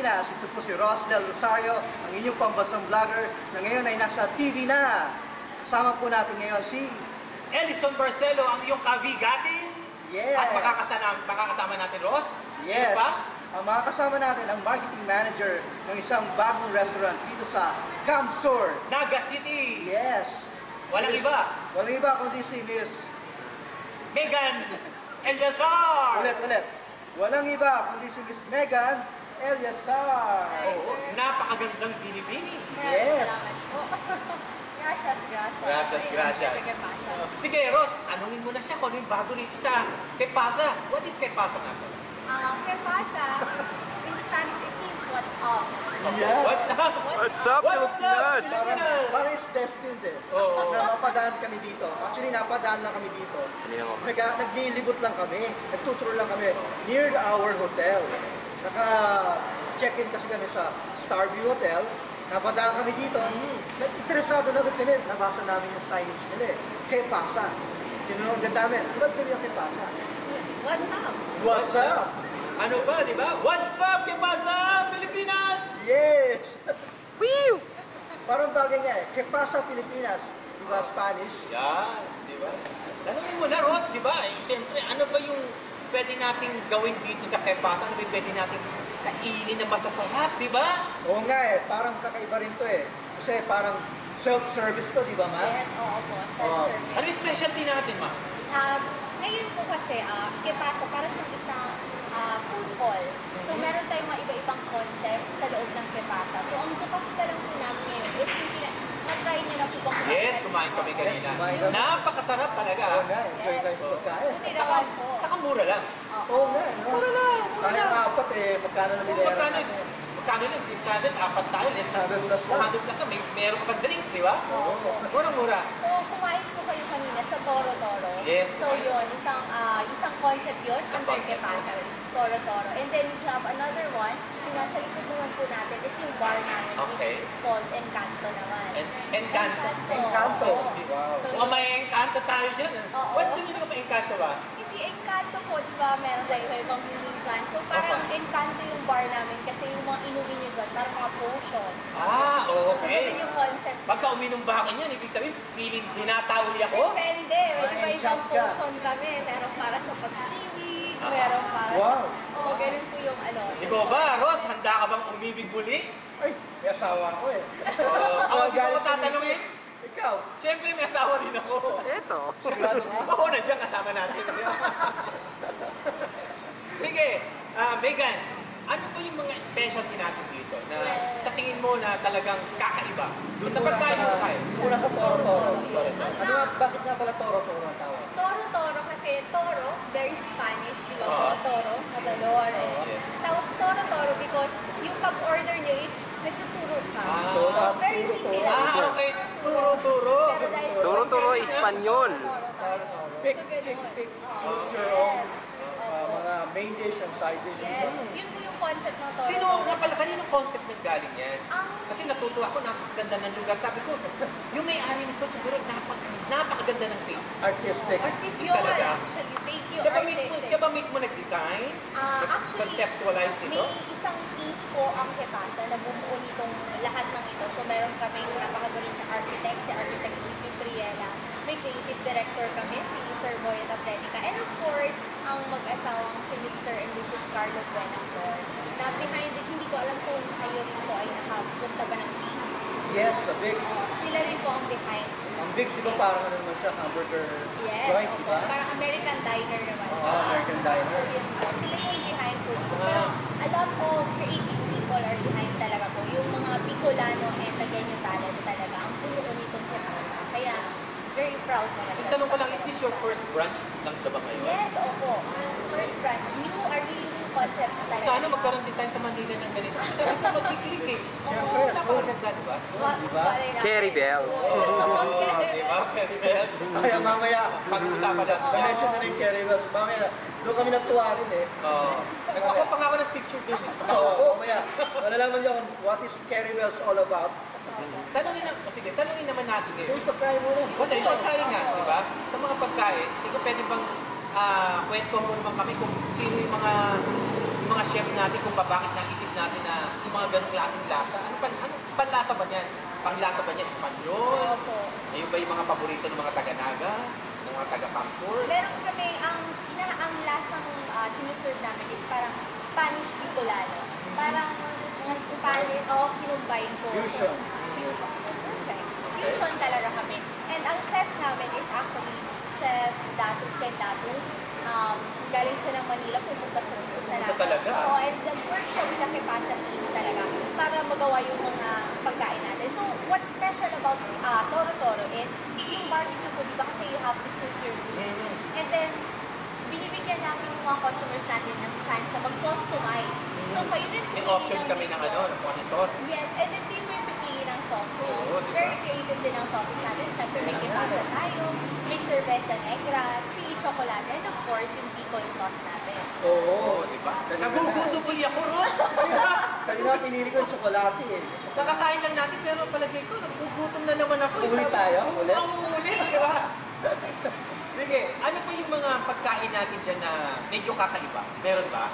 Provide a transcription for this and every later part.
Pilipinas. Ito po si Ross Del Rosario, ang inyong pambansang vlogger na ngayon ay nasa TV na. Kasama po natin ngayon si Ellison Barcelo, ang iyong kabigatin. Yes. At makakasama natin, Ross. Yes. Sino pa? Ang makakasama natin ang marketing manager ng isang bagong restaurant dito sa Camsur, Naga City. Yes. Walang iba. Walang iba kundi si Miss Megan Eliazar. Ulit. Walang iba kundi si Miss Megan Eliazar. Oo. Napakagandang binibini. Yes. Salamat po. Gracias. Sige, Ross, anungin mo na siya kung ano yung bago dito sa Kepasa. What is Kepasa nga? ¿Qué pasa? In Spanish, it means what's up. Yeah. What's up? What's up, Pilipinas? Parang is destined eh. Oo. Na mapadaan kami dito. Actually, napadaan na kami dito. Naglilibot lang kami. Nagtuturo lang kami near our hotel. Naka-check-in kasi kami sa Starview Hotel. Napadaan kami dito. Nag-interesado na kami. Nabasa namin yung signage nila eh. Kaya pasa. Tinunod na namin. Ba't sabi yung kaya pasa? What's up? What's up? Ano ba, di ba? What's up, Kepasa, Pilipinas? Yes! Woo! Parang bagay nga eh. Kaya pasa Pilipinas. Diba Spanish? Yan, di ba? Tanungin mo na, Ross, di ba? Siyempre, ano ba yung pwede nating gawin dito sa Kepasa? Ano ba yung pwede nating kainin na masasarap, di ba? Oo nga eh. Parang kakaiba rin to eh. Kasi parang self-service to, di ba ma? Yes, oo po. Self-service. Ano yung specialty natin, ma? Ngayon po kasi, ¿qué pasa? Para siyang isang food hall. So, meron tayong mga iba-ibang concept sa loob ng ¿qué pasa? So, ang bukas pa lang po namin ngayon is yung na-try niyo na po ba kumain? Yes, kumain kami kanina. kumain kami. Napakasarap talaga. Oo nga, enjoy Yes. tayo sa pagkain. Buti naman po. Saka mura lang. Oo nga, no? Mura lang, mura Kaya lang. apat eh, magkano na nila Magkano lang? 600, apat tayo. Less than 600 plus lang. 400 plus na. Meron pa drinks, di ba? Oo. Mura-mura. So, kumain po kayo kanina sa Toro Toro. Yes. So, yun, isang concept yun, under ¿qué pasa? Toro Toro. And then, we have another one, yung nasa likod naman po natin is yung bar namin, Okay. which is called Encanto naman. Encanto. Encanto. Oo. Wow. So, Mukhang may Encanto tayo dyan. Oo. What's the meaning of Encanto ba? hindi Encanto po, di ba, meron tayo ibang meaning dyan. So, parang Encanto yung bar namin kasi yung mga inuwi nyo dyan, parang mga potion. Ah, So, okay. ganun yung concept. Pagka uminom ba akin yan, ibig sabihin, feeling dinatauli ako? Depende. May iba ibang enchant ka. potion kami. Meron para sa pag-ibig, meron para Wow. sa... Oo, ganun po yung ano. Ikaw ba, Ross, handa ka bang umibig muli? Ay, may asawa ko eh. Ako, di ko tatanungin? Ikaw, Siyempre, may asawa din ako. Ito. sigurado ka? Oo, nandiyan kasama natin. Sige, Megan, ano ba yung mga specialty natin dito na Well, sa tingin mo na talagang kakaiba? Doon sa pagkain mo tayo. Una sa Toro-Toro. Yun. Ano, bakit nga pala Toro-Toro ang tawag? Toro-toro kasi Toro, very Spanish, di ba po? Oo. Toro, matador. Yes. Tapos Toro-toro because yung pag-order nyo is nagtuturo ka. So, very easy lang. Ah, okay. Turo-turo. Pero dahil sa Turo-turo, Spanish, Espanyol. Toro-toro. Pick, So, pick, ganun. pick. Oo. Choose your own Yes. mga main dish and side dish. Yes. Yun po yung concept ng Toro-toro. Sino nga pala, kaninong concept ng galing yan? Ang Kasi natuto ako, napakaganda ng lugar. Sabi ko, yung may-ari nito siguro napakaganda ng taste. Artistic. Artistic yung talaga. actually, thank you, Siya ba mismo nag-design? Actually, Conceptualize nito? may isang team po ang Kepasa na bumuo nitong lahat ng ito. So, meron kami napakagaling na architect, si Architect Ipin Priela. May creative director kami, si Sir Boyet Atletica. And of course, ang mag-asawang si Mr. and Mrs. Carlos Buenafor. Na behind it, hindi ko alam kung kayo rin po ay nakapunta ba ng Bigs. Yes, the Vicks. Sila rin po ang behind. Ang Vicks, di ba parang ano naman siya, hamburger Yes, joint, di opo. ba? Parang American diner naman siya. American diner. So yun po, sila yung behind po dito. Pero a lot of creative people are behind talaga po. Yung mga Bicolano and Tagueño talent talaga ang puno nitong Kepasa. Kaya very proud naman. Ang tanong ko lang, is this your first branch lang ba ngayon? Yes, opo. First branch. New, a really new concept na talaga. Sana magkaroon din tayo sa Manila ng ganito. Ang sarap na mag-click eh. Siyempre, Oo, napakaganda, di ba? Diba? Carry bells. Di ba? Very well. Kaya mamaya, Pag-usapan natin. mention na yung Kerry Wells. Mamaya, doon kami natuwa rin eh. Nagpakuha pa nga ako ng picture din eh. Oo, mamaya, malalaman niyo kung what is Kerry Wells all about. Tanungin naman natin ngayon. Yung pagkain muna. Kasi yung pagkain nga, di ba? Sa mga pagkain, siguro pwede bang kwento mo naman kami kung sino yung mga yung mga chef natin kung bakit naisip natin na yung mga ganong klaseng lasa. Ano panlasa ba niyan? Panglasa ba niya Espanyol? Opo. Ayun ba yung mga paborito ng mga taga-Naga? Ng mga taga-Pangsur? Meron kami, ang lasang sinuserve namin is parang Spanish Bicolano. Parang mga Spanish, kinumbine ko. Fusion. Fusion. Perfect. Fusion talaga kami. And ang chef namin is actually Chef Datu Kendatu. Galing siya ng Manila, pumunta siya dito sa Pumunta Naga. talaga? Oo, and nag-work siya with the Kepasa team talaga para magawa yung mga pagkain natin. So, what's special about Toro Toro is yung barbecue po, di ba kasi you have to choose your meat. And then, binibigyan namin yung mga customers natin ng chance na mag-customize. So, kayo rin May pumili option ng kami meat ng nyo. ano, ng kung anong sauce. Yes, and then team yung pipili ng sauce. So, Oo, diba? very creative din ang sauces natin. Siyempre, may kipasa tayo, may cerveza negra, chili chocolate, and of course, yung pickle sauce natin. Oo. Di ba? Nagugutom po ako, Ros! Di ba? Kanina pinili ko yung tsokolate eh. Nakakain lang natin pero palagay ko, nagugutom na naman ako. Ulit tayo? Ulit? Ulit, di ba? Sige, ano pa yung mga pagkain natin dyan na medyo kakaiba? Meron ba?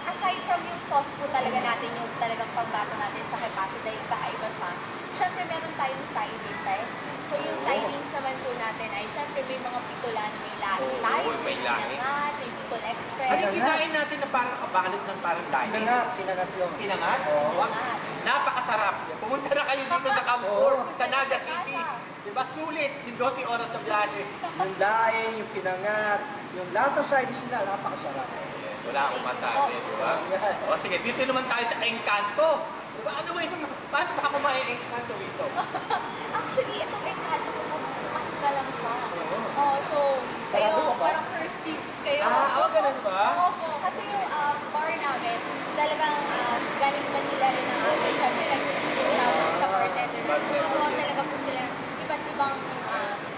Aside from yung sauce po talaga natin, yung talagang pagbato natin sa kepasa dahil kakaiba siya, syempre meron tayong side dishes. So yung side dishes naman po natin ay syempre may mga pitola na may lahi Oo, tayo, may lahi. pinangat, may pickle express. Ano yung kinain natin na parang kabalot ng parang dining? Pinangat yung. Pinangat? Oo. Wow. Napakasarap. Pumunta na kayo dito sa Camsur, Oo. sa Naga City. Diba? Sulit. Yung 12 oras na biyahe. Yung daing, yung pinangat, yung lahat ng side dish nila, napakasarap. Yes, wala akong masabi, di ba? O sige, dito naman tayo sa Encanto. Diba? Ano ba yung, paano ba kumain Encanto dito? Actually, itong ekado ko, mas ka lang siya. Oh, so, Sarado kayo, ka ba? parang first tips kayo. Ganun ba? Oo po, kasi yung bar namin, talagang galing Manila rin ang amin. Siyempre, nag-influence sa bartender. Nagturuan talaga po sila ng iba't ibang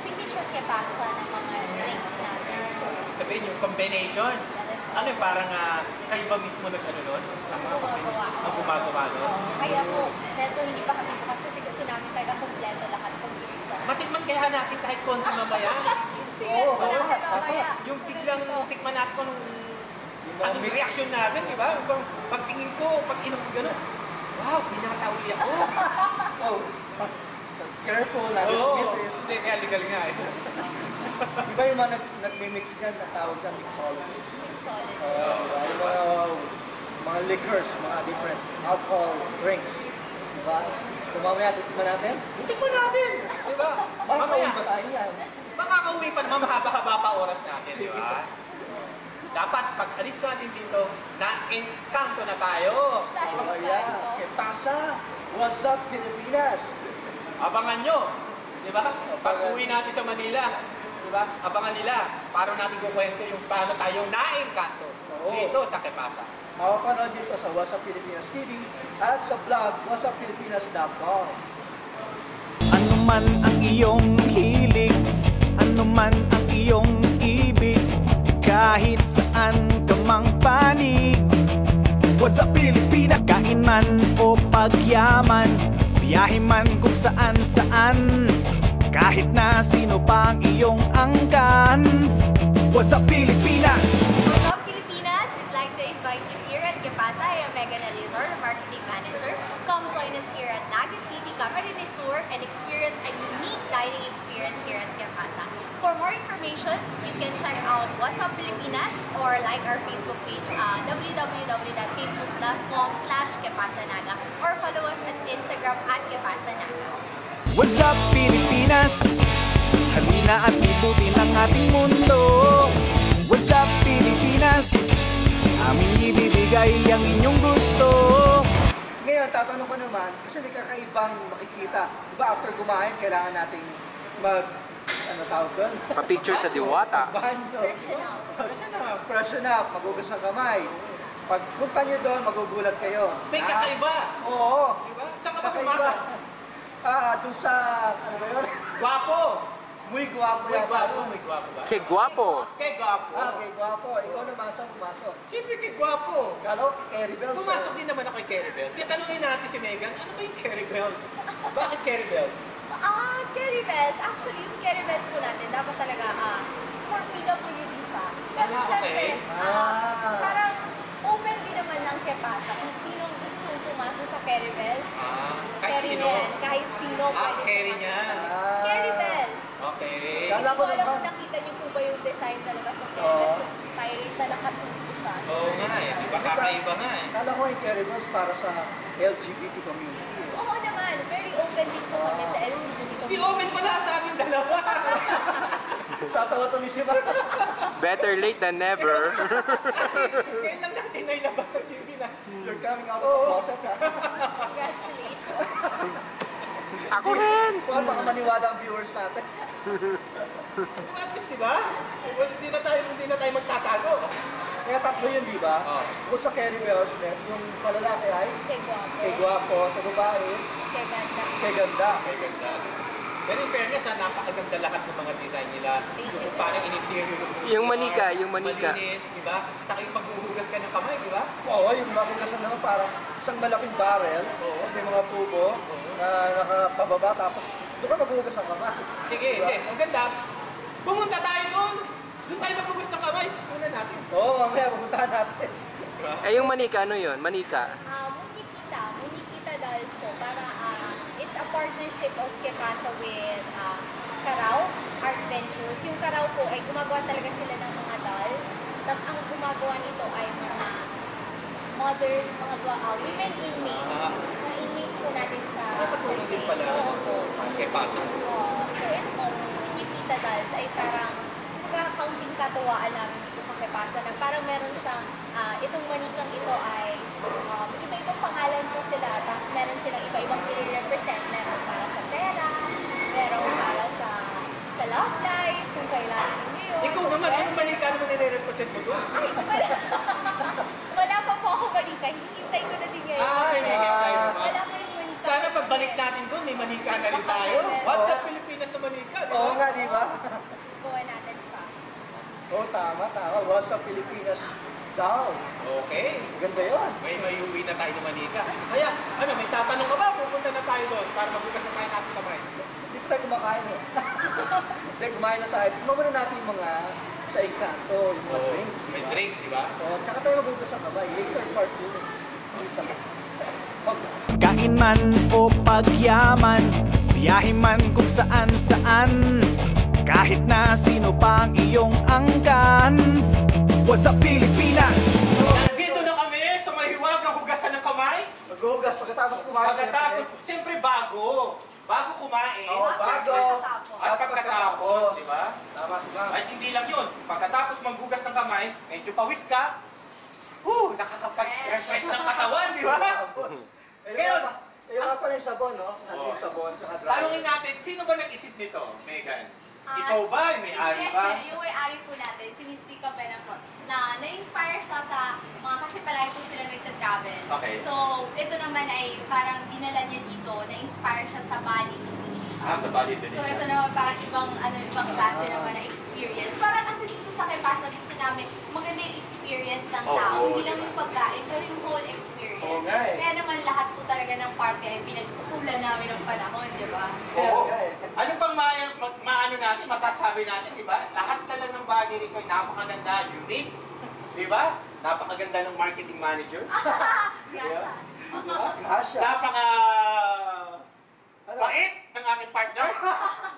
signature kepasa ng mga drinks namin. Sabihin yung combination. Ano yung parang kayo ba mismo nag-ano nun? Gumagawa. Ang gumagawa nun? Kaya po, medyo hindi pa kami bukas kasi gusto namin talaga kompleto lahat pag-iisa na. Matikman kaya natin kahit konti mamaya. Oo, lahat. Yung biglang tikman natin kung anong reaction natin, di ba? Pag tingin ko, pag inom ko gano'n, wow, binatauli ako. Oh, careful, not Oo. sweet is. Hindi, kaya ligaling nga eh. Iba yung mga nagmimix dyan, natawag na mixology. Solid. Diba? Yung mga liquors, mga different alcohol drinks. Diba? So mamaya titikman natin. Tikman natin, di ba? Mamaya Mamaya, ba tayo yan? makakauwi pa naman, mahaba-haba pa oras natin, di ba? Dapat pag alis natin dito, na-encanto na tayo. Oh yeah, ¿qué pasa? What's up, Pilipinas? Abangan nyo, di ba? Pag uwi natin sa Manila, di ba? Abangan nila, para natin kukwento yung paano tayo na-encanto Oo. dito sa Kepasa. Makapanood dito sa What's Up Pilipinas TV at sa blog whatsuppilipinas.com. Ano man ang iyong hilig, ano man ang iyong ibig, kahit saan ka mang panig. What's up Pilipinas, kain man o pagyaman, biyahe man kung saan saan, kahit na sino pa ang iyong angkan. What's up Pilipinas? What's up, Pilipinas? We'd like to invite you here at Kepasa. I am Megan Alizor, the marketing manager. Come join us here at Naga City, Camarines Sur, and experience a unique dining experience here at Kepasa. For more information, you can check out What's Up Pilipinas or like our Facebook page, www.facebook.com/KepasaNaga, or follow us at Instagram at KepasaNaga. What's up Pilipinas? Halina at libutin ang ating mundo. What's up Pilipinas? Aming ibibigay ang inyong gusto. Ngayon, tatanong ko naman, kasi may kakaibang makikita. Diba after kumain, kailangan nating ano tawag doon? Pa-picture sa diwata. Banyo. Freshen up. Freshen up, magugas ng kamay. Pag punta nyo doon, magugulat kayo. May kakaiba, Oo. di ba? Saan ka ba Kakaiba. pumasok? Doon sa, ano ba yun? Guwapo! Muy guwapo May yan. gwapo, may gwapo ba? Que guapo. Kay gwapo. Okay, guwapo. Ikaw naman, saan pumasok? Siyempre kay gwapo. Kalo, Kerry Bells. Pumasok din naman ako kay Kerry Bells. Kaya tanungin natin si Megan, ano ba yung Kerry Bells? Bakit Kerry Bells? Kerry Bells. Actually, yung Kerry Bells po natin, dapat talaga, for PWD siya. Pero Ah, syempre, okay. Ah. parang open ko alam kung nakita niyo po ba yung design sa labas ng Keribels, yung pirate na nakatuto siya. Oo nga eh. Iba kakaiba nga eh. Kala ko yung Keribels para sa LGBT community. Oo naman, very open din po kami sa LGBT Di community. open pala sa amin dalawa. Tatawa tuloy si Mark. Better late than never. Ngayon lang natin may labas sa TV na. You're coming out of the closet, ha? Congratulations. Ako rin! Well, baka maniwala ang viewers natin. At least, di ba? Well, hindi na tayo magtatago. Kaya tatlo yun, di ba? Oo. Bukod sa Keribels, yung sa lalaki ay Kay Guapo. kay Guapo, sa babae, Kay Ganda. kay Ganda. Ay, ganda. Pero in fairness, napakaganda lahat ng mga design nila. Thank you. Yung parang in-interior Yung manika, yung manika. Malinis, di ba? Saka yung maghuhugas ka ng kamay, di ba? Oo, yung makugasan naman parang isang malaking barrel, Oo. tapos may mga tubo na nakapababa, tapos doon ka maghugas ang kamay. Sige, Diba? hindi. Ang ganda. Pumunta tayo doon. Doon tayo maghugas ng kamay. Una natin. Oo, mamaya pupuntahan natin. Diba? Eh, yung manika, ano yun? Manika. Munikita Dolls po. Para, it's a partnership of Kepasa with Karao Art Ventures. Yung Karao po ay gumagawa talaga sila ng mga dolls. Tapos ang gumagawa nito ay mga mothers, mga women inmates. Ah. Mga inmates po natin sa Nakatulong din jail. pala. Oo po. Kay Pasa. So ito pong Munikita Dolls ay parang kaunting katuwaan namin dito sa Kepasa na parang meron siyang, itong manikang ito ay iba-ibang pangalan po sila, tapos meron silang iba-ibang nire-represent. Meron para sa pera, meron para sa love life, kung kailangan niyo yun. Ikaw naman, anong manika naman nire-represent mo doon? Ay, wala pa po ako manika. Hinihintay ko na din ngayon. Hinihintay mo ba? Wala pa yung manika. Sana pagbalik natin doon, may manika na rin tayo. What's up Pilipinas na manika, di ba? Oo nga, di ba? Gawa natin siya. Oo, tama. What's up, Pilipinas down. Okay. Ganda yun. May uwi na tayo ng manika. Kaya, may tatanong ka ba? Pupunta na tayo doon para magbukas na tayo natin kamay. Hindi pa tayo kumakain eh. Hindi, kumain na tayo. Tignan muna natin yung mga sa Encanto, yung mga drinks. May drinks, di ba? Oo, tsaka tayo magbukas ang kamay. Later, part 2. Kain man o pagyaman, biyahe man kung saan saan, kahit na sino pa ang iyong angkan. What's up, Pilipinas? Nandito na kami sa mahiwagang hugasan ng kamay. Maghugas pagkatapos kumain. Pagkatapos, siyempre bago. Bago kumain. Oo, bago. At pagkatapos, di ba? Tama, tama. At hindi lang yun. Pagkatapos maghugas ng kamay, medyo pawis ka. Nakakapag-refresh ng katawan, di ba? Ngayon, Ayun nga pala yung sabon, no? Nandun yung sabon, tsaka dryer. tanungin natin, sino ba nag-isip nito, Megan? Ikaw ba? May-ari ba? Yung may-ari po natin, si Miss Rica Benapro, na na-inspire siya sa mga, kasi palagi po sila nagta-travel. Okay. So, ito naman ay parang dinala niya dito, na-inspire siya sa Bali, Indonesia. Sa Bali, So, ito naman parang ibang klase naman na experience. Para kasi dito sa Kepasa, gusto namin maganda yung experience ng tao. Oo, Hindi lang diba? yung pagkain, pero yung whole experience. Oo nga eh. Kaya naman lahat po talaga ng party ay pinagpupulan namin ng panahon, di ba? Oo. Ano pang maano natin, masasabi natin, di ba? Lahat na lang ng bagay rito ay napakaganda, unique. Di ba? Napakaganda ng marketing manager. Gracias. Di ba? Asya. Napaka... bait ng aking partner.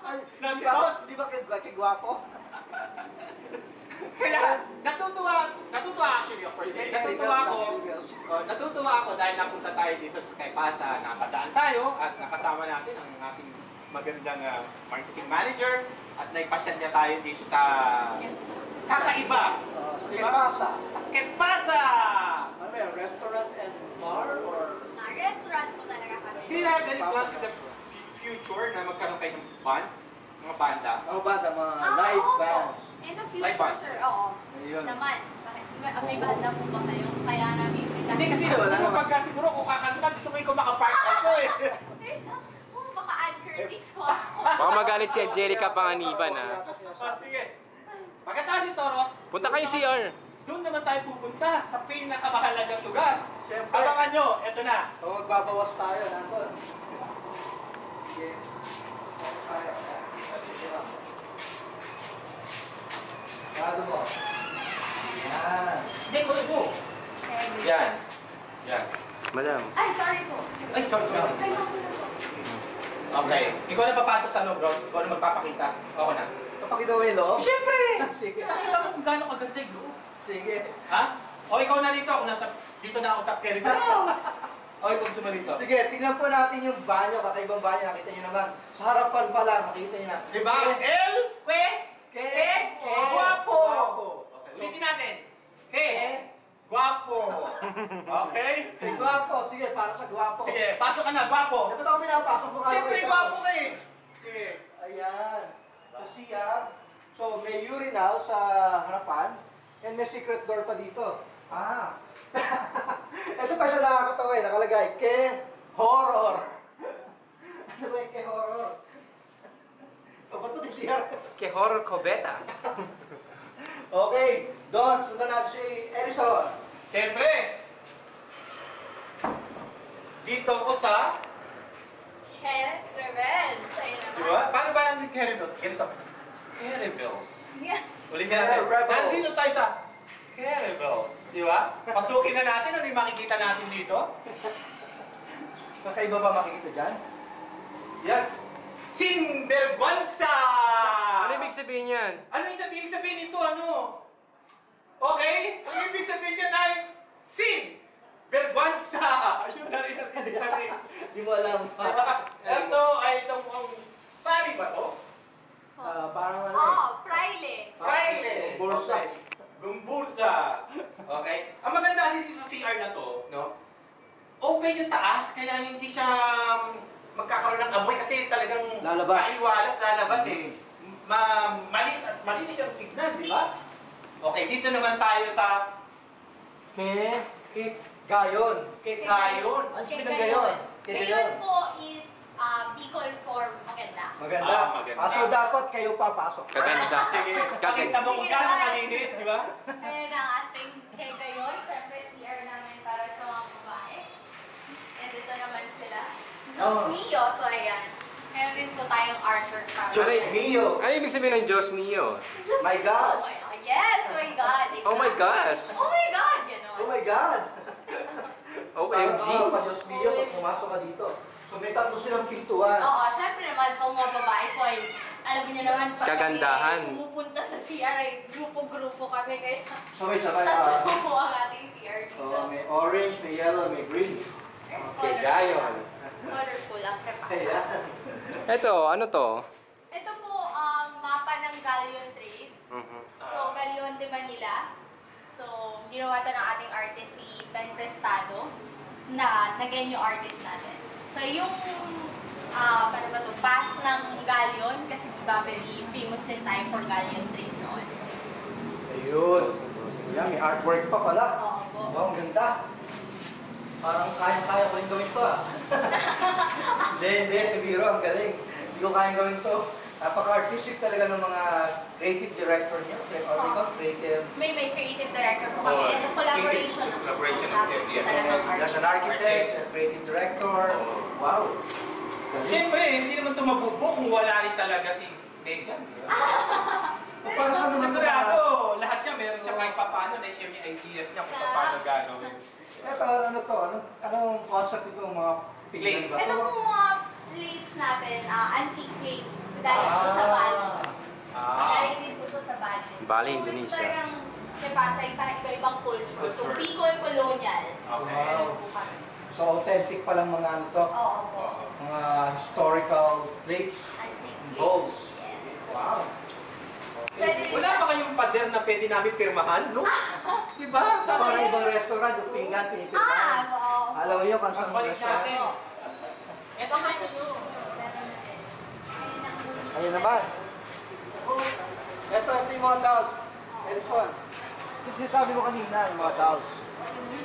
Ay, Na si di ba, Ross. di ba kay Guapo? Kaya natutuwa actually, of course. Natutuwa ako dahil napunta tayo dito sa Kepasa, napadaan tayo at nakasama natin ang ating magandang marketing manager at naipasyan niya tayo dito sa kakaiba. Sa Diba? Kepasa. Sa Kepasa! Ano ba yun? Restaurant and bar or? Restaurant po talaga kami. Do you have any plans in the future na magkaroon kayo ng bands? Mga banda? Ano ba? Mga live oo po. bands. In the Live future, bands. sir, oo. Ayun. Naman. May banda po ba kayo? Kaya namin invitahan. Hindi kasi Wala siguro naman. pagka siguro kung kakanta, gusto mo yung makapartner ko eh. Baka Ann Curtis po ako. Baka magalit si Angelica Panganiban, ha? Sige. Pagkatapos ito, Ross, Punta kayo CR. doon naman tayo pupunta sa pinakamahalagang lugar. Siyempre. Abangan nyo, eto na. O magbabawas tayo, nandun. Sige. Gado mo. Yan. Hindi, kulit mo. Yan. Yan. Madam. Ay, sorry po. Ay, sorry. Ay, naku na po. Okay. Ikaw na papasok sa loob, Ross. Ikaw na magpapakita. Ako na. Papakita mo yung loob? Siyempre! Sige. Nakita mo kung gaano kaganda yung loob. Sige. Ha? O ikaw na rito, dito na ako sa Caribbean House. O ikaw gusto mo rito. Sige, tingnan po natin yung banyo, kakaibang banyo, nakita nyo naman. Sa harapan pa lang, nakita nyo na. Diba? El, guapo. Okay. Ulitin natin. Guapo. Okay? Eh, guwapo, sige, para sa guwapo. Sige, pasok ka na, guapo. Dapat ako pinapasok mo kayo. Siyempre, guwapo ka eh. Sige. Ayan. So, CR. So, may urinal sa harapan. And may secret door pa dito. Ah. Ito pa siya nakakatawa eh. Nakalagay, horror. Ano ba yung horror? O, ba't ito CR? Que horror cobeta. Okay, Don, sundan natin si Edison. Siyempre. Dito ko sa... Rebels. Ayun naman. Diba? Paano ba lang si Caribels? Ganito. Caribels. Yeah. Ulit natin. Rebels. Nandito tayo sa Caribels. Di ba? Pasukin na natin ano yung makikita natin dito. Kakaiba ba makikita dyan? Yan. Sinvergüenza! Ano ibig sabihin yan? Ano yung sabihin nito? Ano? Okay? Ang ibig sabihin niyan ay sin! Vergüenza! Yun na rin ang ibig sabihin. Di mo alam. Ito ay isang pari ba to? Parang ano Oh, Fraile. Fraile! Bursa. Gumbursa! Okay? Ang maganda kasi dito sa CR na to, no? Open yung taas, kaya hindi siya magkakaroon ng amoy kasi talagang Lalabas. maiwalas lalabas eh. Malinis siyang tignan, di ba? Okay, dito naman tayo sa Gayon. Kekayon. Ano sabi ng gayon? Gayon po is Bicol for maganda. Maganda. Maganda. So dapat kayo papasok. Kaganda. Sige, pakita mo kung gaano malinis, di ba? Ayan ang ating gayon. Siyempre, CR namin para sa mga babae. And ito naman sila. Sos Mio. So, ayan. Meron rin po tayong Arthur Carlos. Diyos mio. Ano ibig sabihin ng Diyos mio? Diyos My God. mio. Yes, my God. Oh my gosh. Oh my God, gano'n. Oh my God. OMG. Pa Diyos mio, pag pumasok ka dito. So may tatlo silang pintuan. Oo, syempre naman, kung mga babae po ay, alam niyo naman, pag Kagandahan. kami ay pumupunta sa CR ay grupo-grupo kami, kaya So may sabay, tatlo po ang ating CR dito. may orange, may yellow, may green. Okay, gayon. Colorful ang kapasa. Ayan. Ito, ano to? Ito po ang mapa ng Galleon Trade. So, Galleon de Manila. So, ginawa ito ng ating artist si Ben Prestado na nag-genyo artist natin. So, yung paano ba ito? Path ng Galleon kasi diba very famous din tayo for Galleon Trade noon. Ayun. Ayan, may artwork pa pala. Oo po. Wow, ang ganda. Parang kaya-kaya ko rin gawin to ah. Hindi, biro, ang galing. Hindi ko kayang gawin to. Napaka-artistic talaga ng mga creative director niyo. Creative. May creative director po kami. And the collaboration of yeah. talagang There's an artist. architect, a creative director. Wow. Galing. Siyempre, hindi naman ito mabubuo kung wala rin talaga si Megan. Para sa naman Sigurado, lahat siya meron siya kahit paano na siya may ideas niya kung paano gagawin. Ito, ano to? Anong concept ito mga pigment ba? Ito po mga plates natin, antique plates. Galing po sa Bali. Galing din po ito sa Bali. Bali, So, Indonesia. ito talagang Pasay, parang iba-ibang culture. So, Bicol Colonial. Okay. Ganun po kami. So authentic palang mga ano to? Oo po. Mga historical plates. Antique plates. Bowls. Yes. Wow. Pwede rin Wala siya- ba kayong pader na pwede namin pirmahan, no? Diba? Sa mga ibang restaurant, yung pinggan, pinipirmahan. oo. Alam mo yun, kung saan Pagbalik restaurant. natin. Ito kasi yung meron natin. Ayun ang Ayun naman. Ito yung mga dolls. Edison. Kasi sabi mo kanina, yung mga dolls.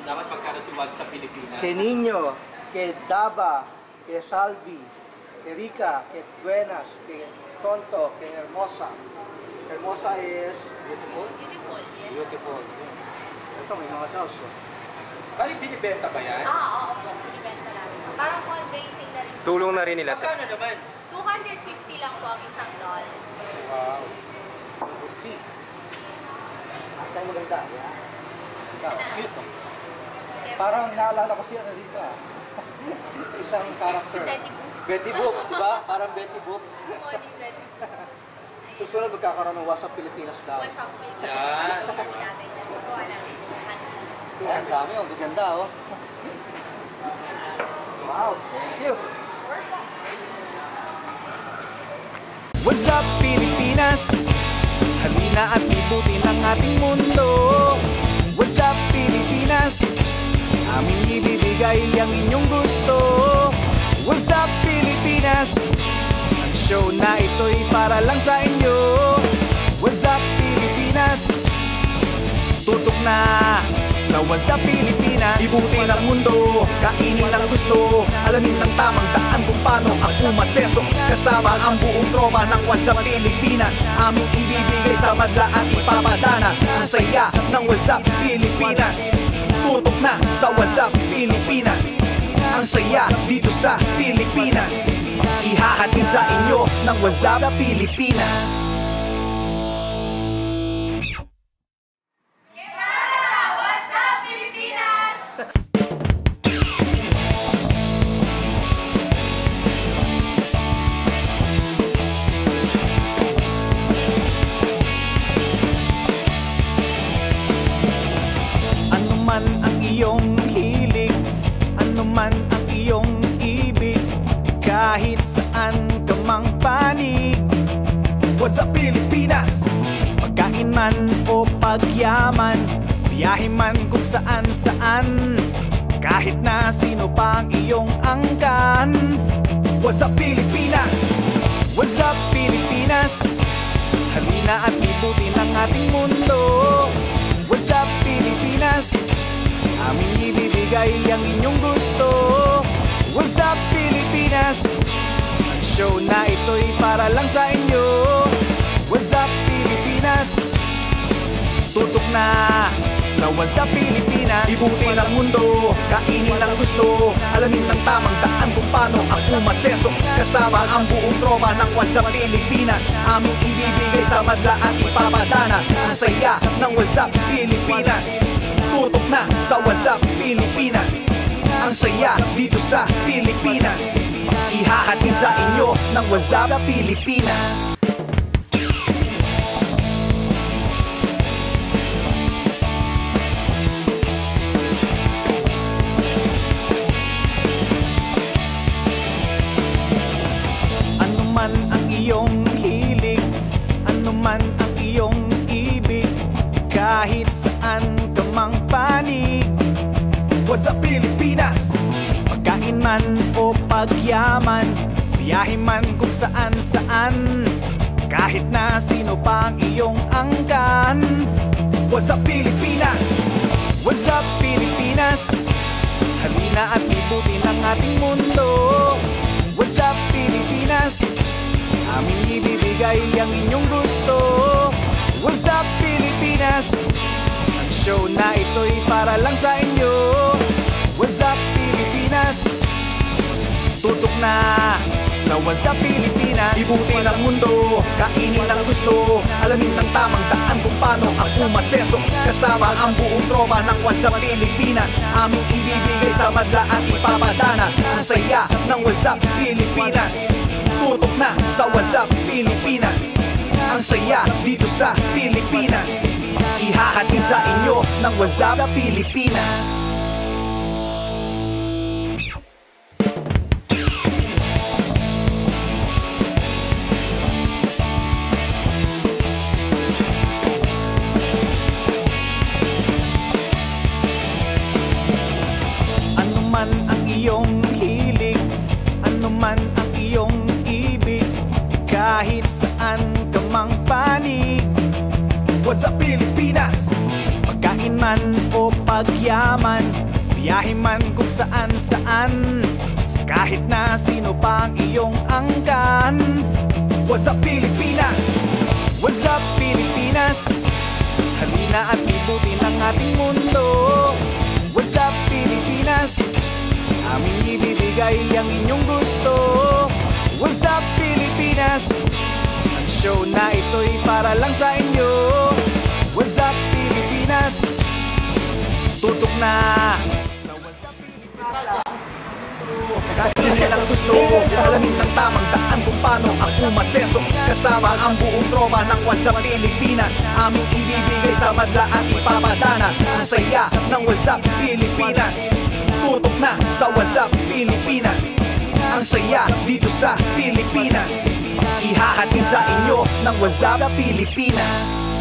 Dapat magkano si Wad sa Pilipinas. Kay Nino, kay Daba, kay Salvi, kay Rica, kay Buenas, kay Tonto, kay Hermosa. Hermosa is beautiful. Beautiful, yes. Beautiful. Ito, may mga dolls. Oh. Bali, binibenta ba yan? Oo po. Binibenta namin. Parang fundraising na rin. Tulong na rin nila sa... Magkano naman? 250 lang po ang isang doll. Wow. Buti. Ang maganda. Yan. Ito. Parang naalala ko siya na dito ah. Isang Si character. Betty Boop. Betty Boop, di ba? Parang Betty Boop. Modi Betty Boop. Susunod magkakaroon ng WhatsApp Pilipinas daw. What's up, Philippines? Yan, Ito kami diba? natin yan. Magawa natin yan sa kanila. Ang dami, ang gaganda oh. Wow, thank you. What's up, Pilipinas? Halina at libutin ang ating mundo. What's up, Pilipinas? Aming ibibigay ang inyong gusto. What's up, Pilipinas? Ang show na ito'y para lang sa inyo. What's up, Pilipinas? Tutok na sa What's up, Pilipinas. Ibutin ang mundo, kainin ang gusto. Alamin ng tamang daan kung paano ang umaseso. Kasama ang buong tropa ng What's up, Pilipinas. Aming ibibigay sa madla at ipapadanas. Ang saya ng What's up, Pilipinas. Tutok na sa What's up, Pilipinas. Ang saya dito sa Pilipinas. Ihahatid sa inyo ng What's up, Pilipinas. Ano man ang iyong hilig, ano man ang iyong ibig, kahit saan ka mang panig. What's up, Pilipinas? Pagkain man o pagyaman, biyahe man kung saan saan, kahit na sino pa ang iyong angkan. What's up, Pilipinas? What's up, Pilipinas? Halina at libutin ang ating mundo. What's up, Pilipinas? Aming ibibigay ang inyong gusto. What's up, Pilipinas? Ang show na ito'y para lang sa inyo. What's up, Pilipinas? Tutok na sa What's up, Pilipinas. Ibutin ang mundo, kainin ang gusto. Alamin ng tamang daan kung paano ang umaseso. Kasama ang buong tropa ng What's up, Pilipinas. Aming ibibigay sa madla at ipapadanas. Ang saya ng What's up, Pilipinas. Tutok na sa What's up, Pilipinas. Ang saya dito sa Pilipinas. Ihahatid sa inyo ng What's up, Pilipinas. Ano man ang iyong hilig, ano man ang iyong ibig, kahit saan ka mang panig. What's up, Pilipinas? Pagkain man o pagyaman, biyahe man kung saan saan, kahit na sino pa ang iyong angkan. What's up, Pilipinas? What's up, Pilipinas? Halina at libutin ang ating mundo. What's up, Pilipinas? Aming ibibigay ang inyong gusto. What's up, Pilipinas? Ang show na ito'y para lang sa inyo. What's up, Pilipinas? Tutok na sa What's up, Pilipinas. Ibutin ang mundo, kainin ang gusto. Alamin ng tamang daan kung paano ang umaseso. Kasama ang buong tropa ng What's up, Pilipinas. Aming ibibigay sa madla at ipapadanas. Ang saya ng What's up, Pilipinas. Tutok na sa What's up, Pilipinas. Ang saya dito sa Pilipinas. Ihahatid sa inyo ng What's up, Pilipinas. Ano man ang iyong hilig, ano man ang iyong ibig, kahit saan ka mang panig. What's up, Pilipinas? Pagkain man o pagyaman, biyahe man kung saan saan, kahit na sino pa ang iyong angkan. What's up, Pilipinas? What's up, Pilipinas? Halina at libutin ang ating mundo. What's up, Pilipinas? Aming ibibigay ang inyong gusto. What's up, Pilipinas? Ang show na ito'y para lang sa inyo. What's up, Pilipinas? Tutok na sa What's up, Pilipinas. Kainin ang gusto, alamin ng tamang daan kung paano ang umaseso. Kasama ang buong tropa ng WhatsApp Pilipinas. Aming ibibigay sa madla at ipapadanas. Ang saya ng WhatsApp Pilipinas. Tutok na sa WhatsApp Pilipinas. Ang saya dito sa Pilipinas. Ihahatid sa inyo ng WhatsApp Pilipinas.